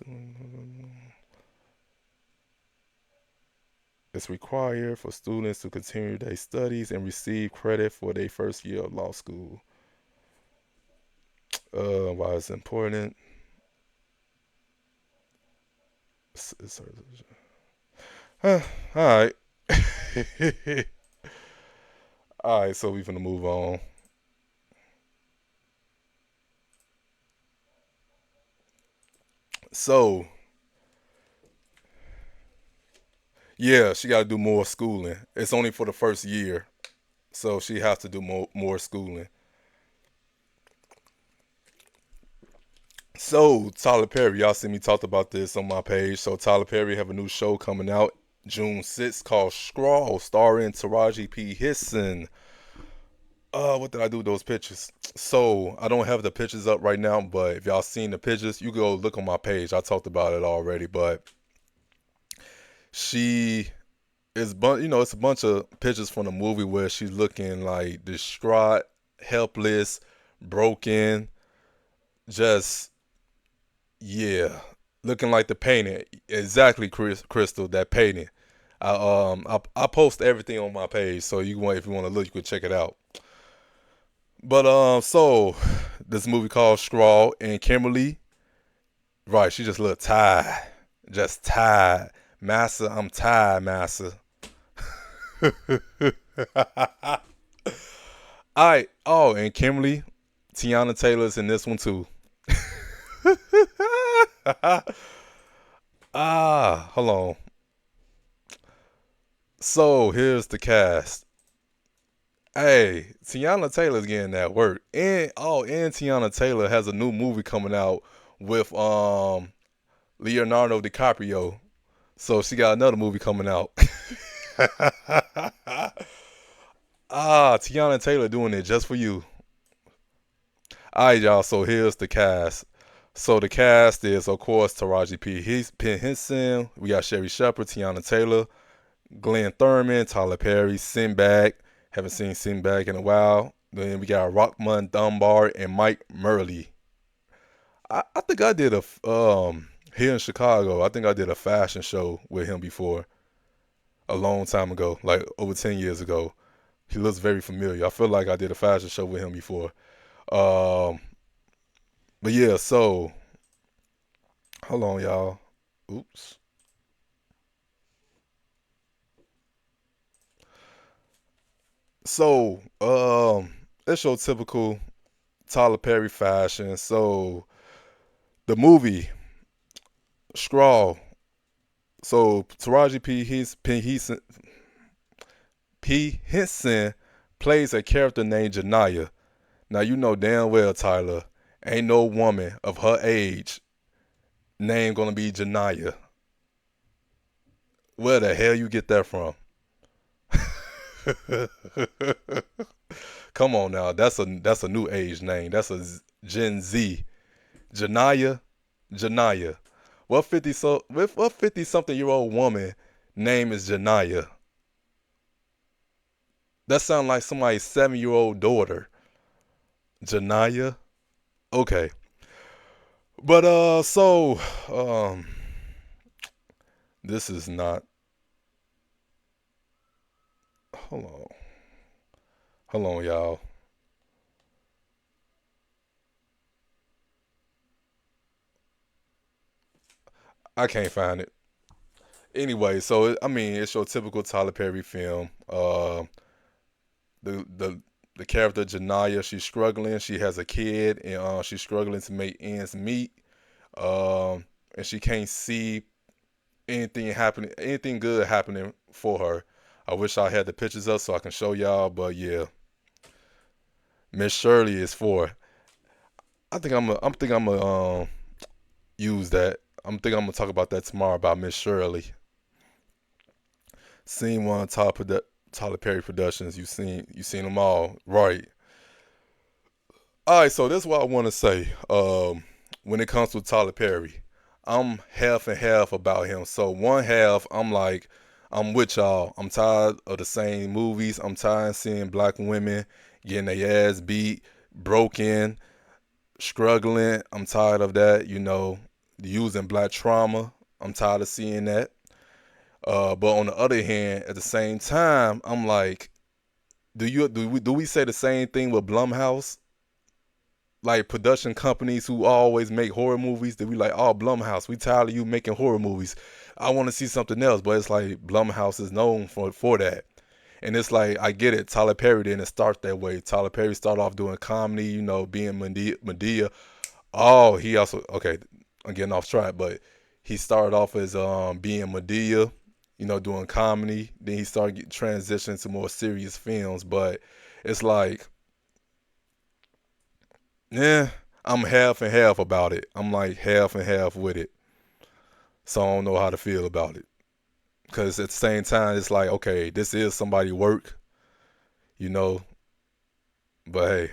[SPEAKER 1] It's required for students to continue their studies and receive credit for their first year of law school. Why it's important? All right. All right, so we're gonna move on. So yeah, she got to do more schooling. It's only for the first year, so she has to do more schooling. So Tyler Perry, y'all see me talked about this on my page. So Tyler Perry have a new show coming out June 6th called Scrawl, starring Taraji P. Henson. What did I do with those pictures? So I don't have the pictures up right now, but if y'all seen the pictures, you go look on my page. I talked about it already, but she it's a bunch of pictures from the movie where she's looking like distraught, helpless, broken, just yeah, looking like the painting. Exactly, Crystal, that painting. I post everything on my page, so if you want to look, you can check it out. But so this movie called Scrawl, and Kimberly, right? She just looked tired, just tired. Massa, I'm tired, Massa. All right. Oh, and Kimberly, Tiana Taylor's in this one too. Hold on. So here's the cast. Hey, Tiana Taylor's getting that work, and Tiana Taylor has a new movie coming out with Leonardo DiCaprio. So she got another movie coming out. Tiana Taylor doing it just for you. All right, y'all. So here's the cast. So the cast is, of course, Taraji P. Henson. We got Sherry Shepherd, Tiana Taylor, Glenn Thurman, Tyler Perry, Sinbad. Haven't seen Sinbad in a while. Then we got Rockman Dunbar and Mike Murley. I think I did here in Chicago. I think I did a fashion show with him before a long time ago, like over 10 years ago. He looks very familiar. I feel like I did a fashion show with him before. Um, but yeah, so hold on, y'all. Oops. So, it's your typical Tyler Perry fashion. So, the movie Scrawl. So, P. Henson plays a character named Janaya. Now, you know damn well, Tyler, ain't no woman of her age name gonna be Janaya. Where the hell you get that from? Come on now, that's a new age name. That's a Gen Z. Janaya, Janaya. What 50 something year old woman name is Janaya? That sounds like somebody's 7-year old daughter. Janaya? Okay. But um this is not hold on. Hold on, y'all. I can't find it. Anyway, so I mean, it's your typical Tyler Perry film. The character Janaya, she's struggling. She has a kid, and she's struggling to make ends meet. And she can't see anything good happening for her. I wish I had the pictures up so I can show y'all, but yeah, Miss Shirley is for. I'm think I'm gonna use that. I'm gonna talk about that tomorrow about Miss Shirley. Seen one Tyler Perry productions. You seen them all, right? All right, so that's what I want to say. When it comes to Tyler Perry, I'm half and half about him. So one half, I'm like, I'm with y'all. I'm tired of the same movies. I'm tired of seeing black women getting their ass beat, broken, struggling. I'm tired of that. Using black trauma. I'm tired of seeing that. But on the other hand, at the same time, I'm like, do we say the same thing with Blumhouse? Like production companies who always make horror movies, that we like, oh, Blumhouse, we tired of you making horror movies. I want to see something else. But it's like Blumhouse is known for that. And it's like, I get it. Tyler Perry didn't start that way. Tyler Perry started off doing comedy, being Medea. Oh, he also, okay, I'm getting off track, but he started off as being Medea, doing comedy. Then he started transitioning to more serious films. But it's like, yeah, I'm half and half about it. I'm like half and half with it. So I don't know how to feel about it. Because at the same time, it's like, okay, this is somebody work, you know. But hey,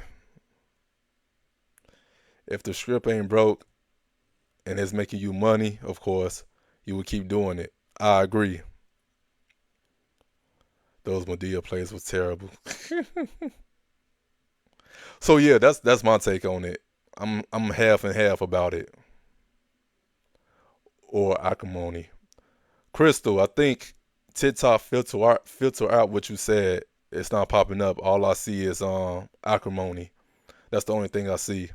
[SPEAKER 1] if the script ain't broke and it's making you money, of course, you would keep doing it. I agree. Those Medea plays was terrible. So yeah, that's my take on it. I'm half and half about it. Or acrimony. Crystal, I think TikTok filter out what you said. It's not popping up. All I see is acrimony. That's the only thing I see.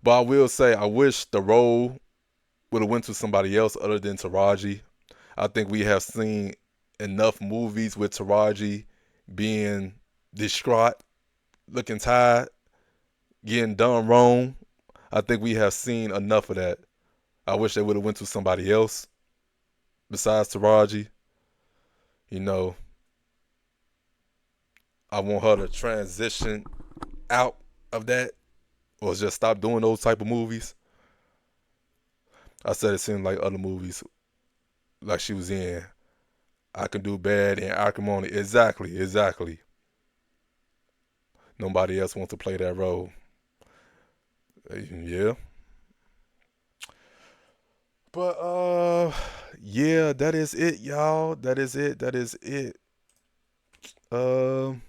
[SPEAKER 1] But I will say I wish the role would have went to somebody else other than Taraji. I think we have seen enough movies with Taraji being distraught, looking tired, getting done wrong. I think we have seen enough of that. I wish they would have went to somebody else besides Taraji. You know, I want her to transition out of that or just stop doing those type of movies. I said it seemed like other movies like she was in. I Can Do Bad and Acrimony. Exactly, exactly. Nobody else wants to play that role. Yeah. But yeah, that is it, y'all. That is it. That is it. Um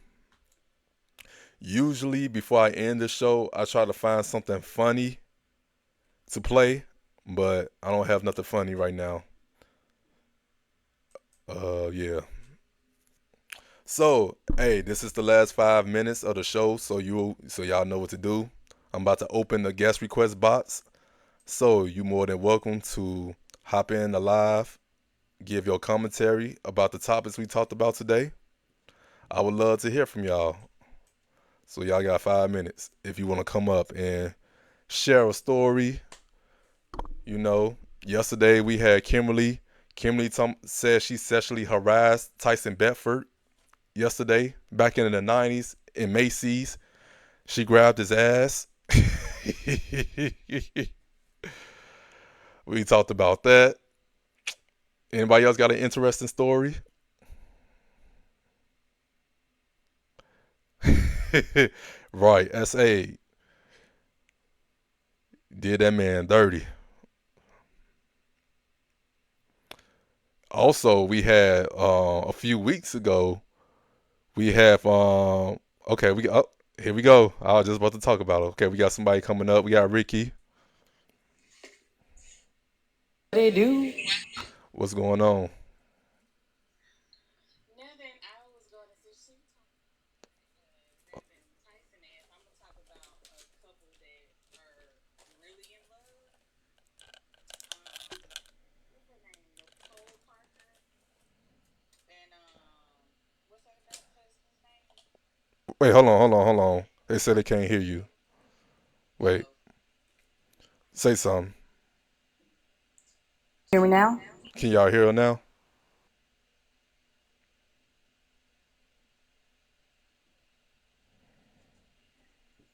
[SPEAKER 1] Usually before I end the show, I try to find something funny to play, but I don't have nothing funny right now. Yeah. So, hey, this is the last 5 minutes of the show, so y'all know what to do. I'm about to open the guest request box. So you more than welcome to hop in the live, give your commentary about the topics we talked about today. I would love to hear from y'all. So y'all got 5 minutes if you want to come up and share a story. You know, yesterday we had Kimberly. Kimberly said she sexually harassed Tyson Bedford yesterday, back in the 90s in Macy's. She grabbed his ass. We talked about that. Anybody else got an interesting story? Right, SA did that man dirty. Also, we had a few weeks ago. We have okay. Here we go. I was just about to talk about it. Okay, we got somebody coming up. We got Ricky.
[SPEAKER 5] They do.
[SPEAKER 1] What's going on?
[SPEAKER 4] Nothing. I was going to say she grabbing Tyson ass. I'm gonna talk about a couple that are really in love. What's her name? Nicole Parker and what's her husband's name?
[SPEAKER 1] Wait, hold on. They said they can't hear you. Wait,
[SPEAKER 4] Oh,
[SPEAKER 1] say something.
[SPEAKER 5] Hear me now?
[SPEAKER 1] Can y'all hear her now?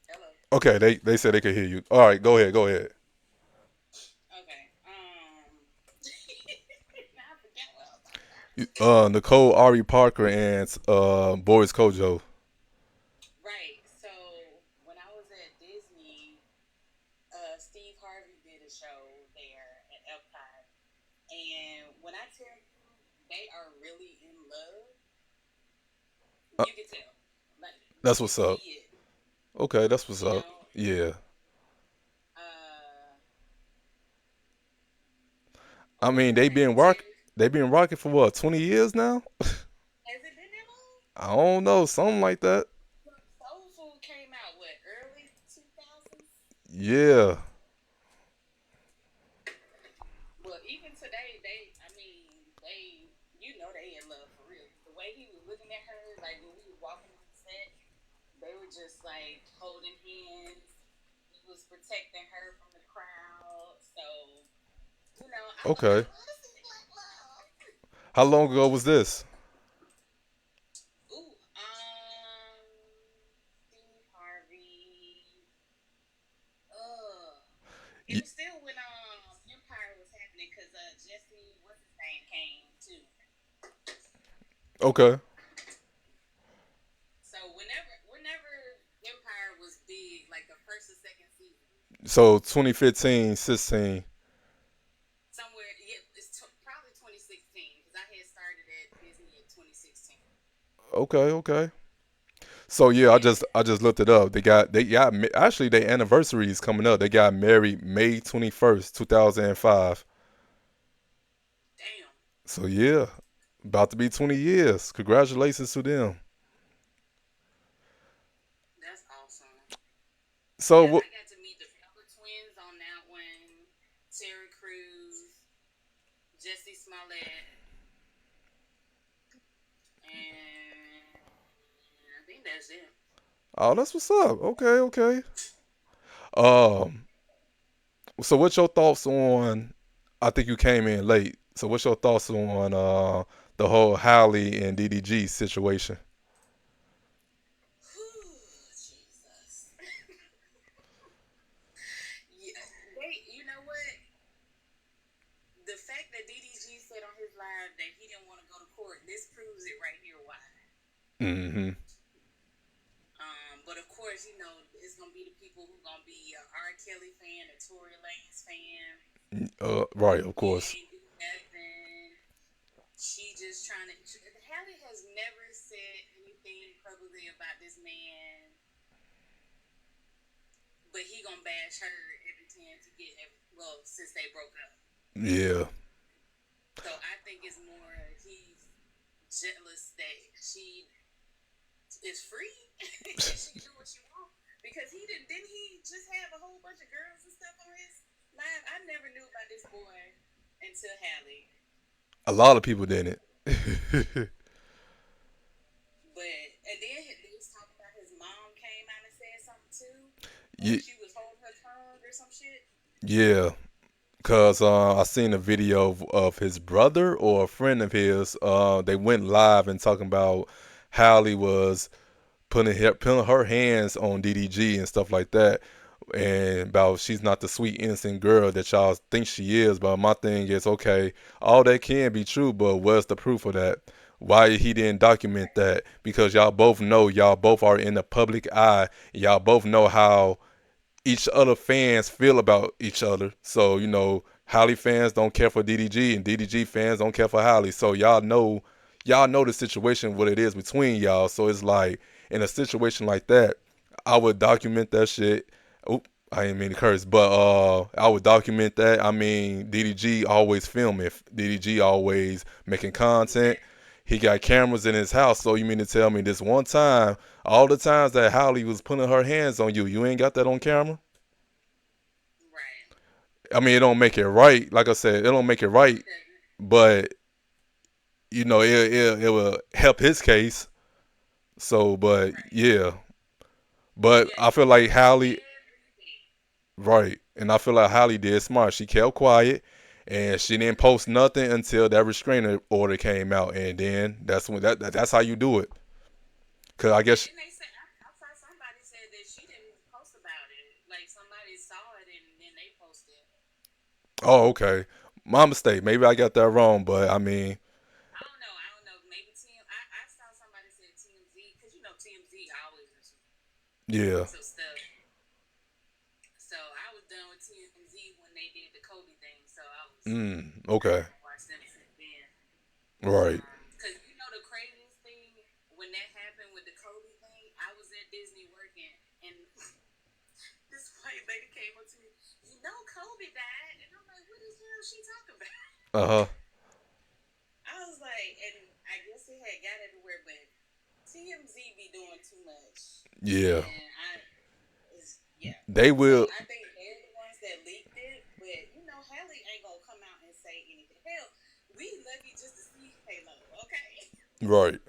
[SPEAKER 4] hello.
[SPEAKER 1] Okay, they said they could hear you. All right, go ahead, go ahead.
[SPEAKER 4] Okay. Now I forgot what I was talking about.
[SPEAKER 1] Nicole Ari Parker and Boris Kojo.
[SPEAKER 4] Right. So when I was at Disney, Steve Harvey did a show there at Ep.8, and when I tell you they are really in love,
[SPEAKER 1] Uh,
[SPEAKER 4] you can tell. Like you
[SPEAKER 1] that's
[SPEAKER 4] can
[SPEAKER 1] what's up.
[SPEAKER 4] see it.
[SPEAKER 1] Okay, that's what's
[SPEAKER 4] You
[SPEAKER 1] up.
[SPEAKER 4] know.
[SPEAKER 1] Yeah.
[SPEAKER 4] Uh,
[SPEAKER 1] I
[SPEAKER 4] what's
[SPEAKER 1] mean,
[SPEAKER 4] her name? Cherry.
[SPEAKER 1] they been rocking for what, 20 years now?
[SPEAKER 4] Has it been that long?
[SPEAKER 1] I don't know, something like that.
[SPEAKER 4] Soul Food came out what early 2000s.
[SPEAKER 1] Yeah.
[SPEAKER 4] Well, even today, I mean, they in love for real. The way he was looking at her, like when we was walking on the set, they were just like holding hands. He was protecting her from the crowd. So, I
[SPEAKER 1] Okay.
[SPEAKER 4] love to see black love.
[SPEAKER 1] How long ago was this?
[SPEAKER 4] Ooh, Steve Harvey. It
[SPEAKER 1] Y-
[SPEAKER 4] was still when Empire was happening because Jesse, what's his name, came too.
[SPEAKER 1] Okay.
[SPEAKER 4] So whenever Empire was big, like the first or second season,
[SPEAKER 1] So 2015, 16.
[SPEAKER 4] somewhere, yeah, it's probably 2016 because I had started at Disney at 2016.
[SPEAKER 1] Okay, okay. So yeah,
[SPEAKER 4] Yeah,
[SPEAKER 1] I just looked it up. Actually their anniversary is coming up. They got married May 21st, 2005.
[SPEAKER 4] damn,
[SPEAKER 1] So yeah, about to be 20 years. Congratulations to them.
[SPEAKER 4] that's awesome.
[SPEAKER 1] So
[SPEAKER 4] Yeah,
[SPEAKER 1] what?
[SPEAKER 4] I got to meet the Pepper twins on that one. Terry Crews, Jesse Smollett, and That's it.
[SPEAKER 1] Oh, that's what's up. Okay, okay. Um, so what's your thoughts on? I think you came in late. So what's your thoughts on the whole Halle and DDG situation?
[SPEAKER 4] Jesus. Yeah, you know what? The fact that DDG said on his live that he didn't want to go to court, this proves it right here why.
[SPEAKER 1] Mm-hmm.
[SPEAKER 4] But of course, it's gonna be the people who gonna be a R. Kelly fan, a Tory Lanez fan.
[SPEAKER 1] Right, of
[SPEAKER 4] He
[SPEAKER 1] course.
[SPEAKER 4] ain't do nothing. She just trying to. Halle has never said anything publicly about this man, but he gonna bash her every time to get since they broke up.
[SPEAKER 1] Yeah.
[SPEAKER 4] So I think it's more he's jealous that she is free and she can do what she wants because didn't he just have a whole bunch of girls and stuff on his live? I never knew about this boy until Halle.
[SPEAKER 1] A lot of people didn't.
[SPEAKER 4] But and then he was talking about his mom came out and said something too.
[SPEAKER 1] Ye-
[SPEAKER 4] She was holding her tongue or some shit.
[SPEAKER 1] yeah. Cause I seen a video of his brother or a friend of his. They went live and talking about Halle was putting her hands on DDG and stuff like that, and about she's not the sweet innocent girl that y'all think she is. But my thing is, okay, all that can be true, but where's the proof of that? Why he didn't document that? Because y'all both know, y'all both are in the public eye. Y'all both know how each other fans feel about each other. So, Halle fans don't care for DDG and DDG fans don't care for Halle. So y'all know the situation what it is between y'all. So it's like in a situation like that, I would document that shit. Oop, I didn't mean to curse, but I would document that. I mean, DDG always filming. DDG always making content. He got cameras in his house. So you mean to tell me this one time, all the times that Halle was putting her hands on you, you ain't got that on camera?
[SPEAKER 4] Right.
[SPEAKER 1] I mean, it don't make it right. Like I said, it don't make it
[SPEAKER 4] No,
[SPEAKER 1] right,
[SPEAKER 4] it doesn't.
[SPEAKER 1] but it will help his case. So, but
[SPEAKER 4] Right.
[SPEAKER 1] yeah, but
[SPEAKER 4] Yeah,
[SPEAKER 1] I
[SPEAKER 4] he
[SPEAKER 1] feel like
[SPEAKER 4] posted
[SPEAKER 1] Halle,
[SPEAKER 4] everything.
[SPEAKER 1] right, and I feel like Halle did smart. She kept quiet, and she didn't post nothing until that restraining order came out, and then that's when that's how you do it. Cause I
[SPEAKER 4] Yeah,
[SPEAKER 1] guess
[SPEAKER 4] then they said I saw somebody said that she didn't post about it. Like somebody saw it and then they posted.
[SPEAKER 1] oh, okay, my mistake. Maybe I got that wrong, but I mean,
[SPEAKER 4] I don't know. I don't know. Maybe I saw somebody said TMZ because TMZ always do
[SPEAKER 1] yeah,
[SPEAKER 4] some stuff. So I was done with TMZ when they did the Kobe thing. So I
[SPEAKER 1] okay,
[SPEAKER 4] haven't watched them since then.
[SPEAKER 1] right,
[SPEAKER 4] Because the craziest thing when that happened with the Kobe thing, I was at Disney working and this white lady came up to me. Kobe died, and I'm like, what the hell is she talking about?
[SPEAKER 1] uh huh,
[SPEAKER 4] I was like, and I guess it had got everywhere, but TMZ be doing too much,
[SPEAKER 1] yeah,
[SPEAKER 4] and yeah.
[SPEAKER 1] they
[SPEAKER 4] So
[SPEAKER 1] will.
[SPEAKER 4] I think they're the ones that leaked it, but Halle ain't gonna come out and say anything. Hell, we lucky just to see Halo, okay?
[SPEAKER 1] Right.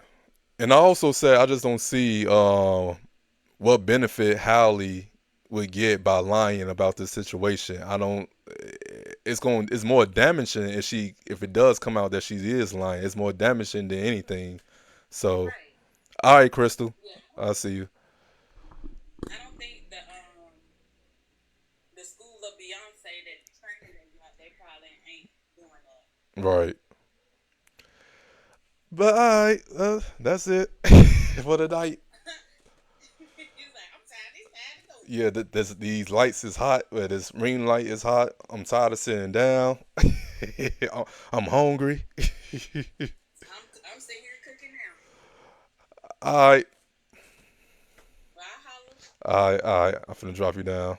[SPEAKER 1] And I also said I just don't see what benefit Howley would get by lying about this situation. I don't. It's more damaging if it does come out that she is lying. It's more damaging than anything. So,
[SPEAKER 4] Right.
[SPEAKER 1] all right, Crystal,
[SPEAKER 4] Yeah.
[SPEAKER 1] I see you.
[SPEAKER 4] I don't think the school of Beyonce that training they got, they probably ain't doing that.
[SPEAKER 1] Right. But all right, that's it for the night.
[SPEAKER 4] He's like, I'm tired. It's time to go.
[SPEAKER 1] Yeah, these lights is hot. This ring light is hot. I'm tired of sitting down. I'm hungry.
[SPEAKER 4] I'm sitting here cooking now.
[SPEAKER 1] All right,
[SPEAKER 4] Bye, holla.
[SPEAKER 1] all right, all right. I'm finna drop you down.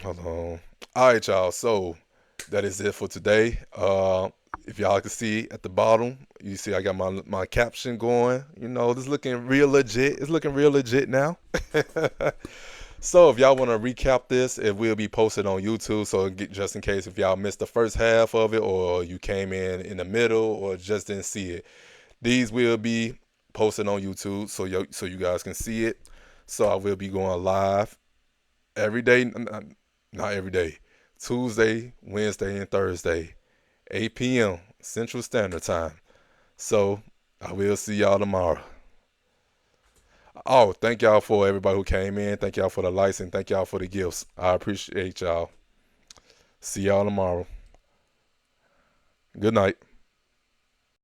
[SPEAKER 1] Hold on. All right, y'all. So that is it for today. If y'all can see at the bottom, you see I got my caption going. This looking real legit. It's looking real legit now. So if y'all want to recap this, it will be posted on YouTube. So just in case if y'all missed the first half of it, or you came in the middle, or just didn't see it, these will be posted on YouTube, so you guys can see it. So I will be going live every day, not every day, Tuesday, Wednesday, and Thursday, 8 p.m. Central Standard Time. So I will see y'all tomorrow. Oh, thank y'all for everybody who came in. Thank y'all for the likes and thank y'all for the gifts. I appreciate y'all. See y'all tomorrow. Good night.